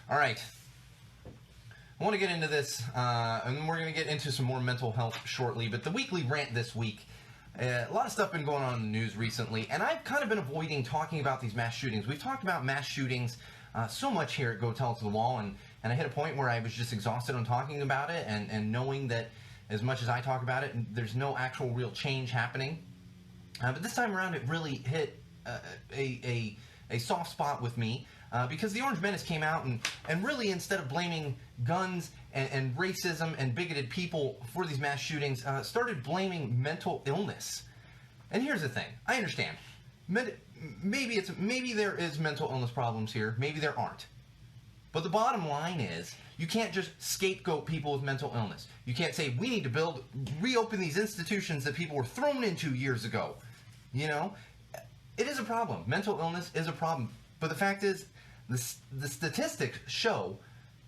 All right. I want to get into this, and we're going to get into some more mental health shortly, but the weekly rant this week, a lot of stuff been going on in the news recently, and I've kind of been avoiding talking about these mass shootings. We've talked about mass shootings so much here at Go Tell It to the Wall, and I hit a point where I was just exhausted on talking about it, and knowing that as much as I talk about it, there's no actual real change happening. But this time around, it really hit a soft spot with me, because the Orange Menace came out and really, instead of blaming guns and racism and bigoted people for these mass shootings, started blaming mental illness. And here's the thing. I understand. Maybe there is mental illness problems here. Maybe there aren't. But the bottom line is, you can't just scapegoat people with mental illness. You can't say, we need to reopen these institutions that people were thrown into years ago. You know? It is a problem. Mental illness is a problem. But the fact is, the statistics show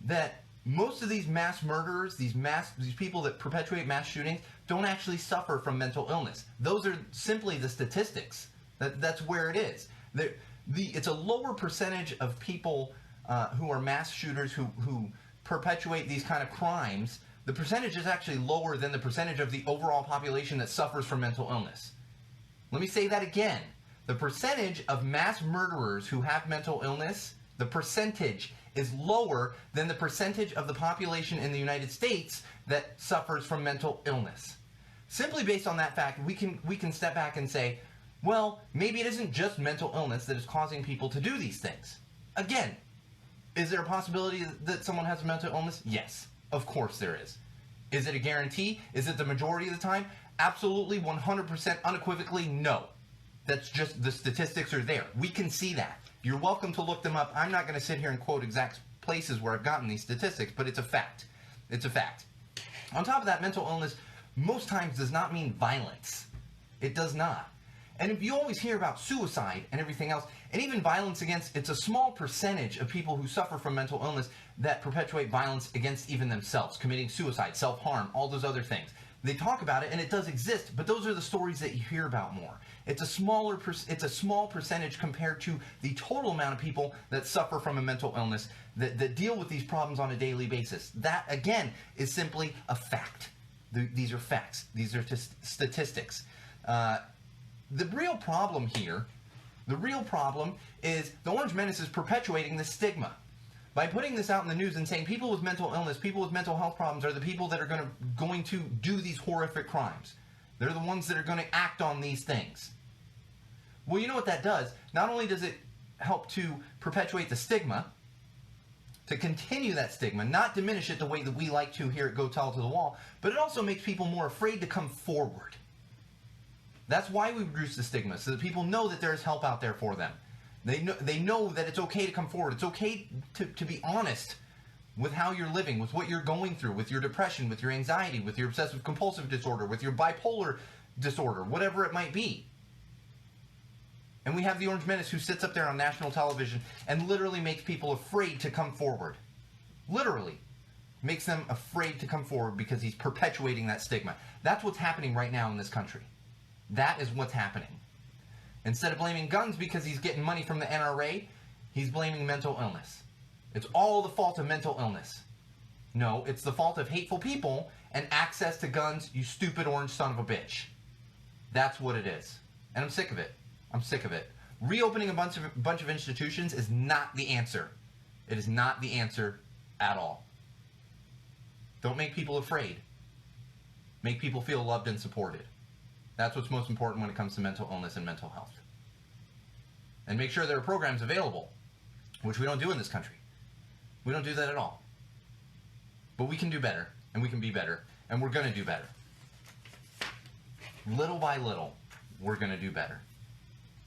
that most of these mass murderers, these people that perpetuate mass shootings, don't actually suffer from mental illness. Those are simply the statistics. That's where it is. It's a lower percentage of people who are mass shooters who perpetuate these kind of crimes. The percentage is actually lower than the percentage of the overall population that suffers from mental illness. Let me say that again. The percentage of mass murderers who have mental illness, the percentage is lower than the percentage of the population in the United States that suffers from mental illness. Simply based on that fact, we can step back and say, well, maybe it isn't just mental illness that is causing people to do these things. Again, is there a possibility that someone has a mental illness? Yes, of course there is. Is it a guarantee? Is it the majority of the time? Absolutely, 100% unequivocally, no. That's just, the statistics are there. We can see that. You're welcome to look them up. I'm not going to sit here and quote exact places where I've gotten these statistics, but it's a fact. It's a fact. On top of that, mental illness most times does not mean violence. It does not. And if you always hear about suicide and everything else, and even violence against, it's a small percentage of people who suffer from mental illness that perpetuate violence against even themselves, committing suicide, self-harm, all those other things. They talk about it, and it does exist, but those are the stories that you hear about more. It's a small percentage compared to the total amount of people that suffer from a mental illness that deal with these problems on a daily basis. That, again, is simply a fact. These are facts. These are statistics. The real problem here, is the Orange Menace is perpetuating the stigma. By putting this out in the news and saying people with mental illness, people with mental health problems are the people that are going to do these horrific crimes. They're the ones that are going to act on these things. Well, you know what that does? Not only does it help to perpetuate the stigma, to continue that stigma, not diminish it the way that we like to here at Go Tell It to the Wall, but it also makes people more afraid to come forward. That's why we reduce the stigma, so that people know that there is help out there for them. They know that it's okay to come forward. It's okay to be honest with how you're living, with what you're going through, with your depression, with your anxiety, with your obsessive compulsive disorder, with your bipolar disorder, whatever it might be. And we have the Orange Menace who sits up there on national television and literally makes people afraid to come forward. Literally makes them afraid to come forward because he's perpetuating that stigma. That's what's happening right now in this country. That is what's happening. Instead of blaming guns because he's getting money from the NRA, he's blaming mental illness. It's all the fault of mental illness. No, it's the fault of hateful people and access to guns, you stupid orange son of a bitch. That's what it is. And I'm sick of it. I'm sick of it. Reopening a bunch of institutions is not the answer. It is not the answer at all. Don't make people afraid. Make people feel loved and supported. That's what's most important when it comes to mental illness and mental health. And make sure there are programs available, which we don't do in this country. We don't do that at all. But we can do better, and we can be better, and we're going to do better. Little by little, we're going to do better.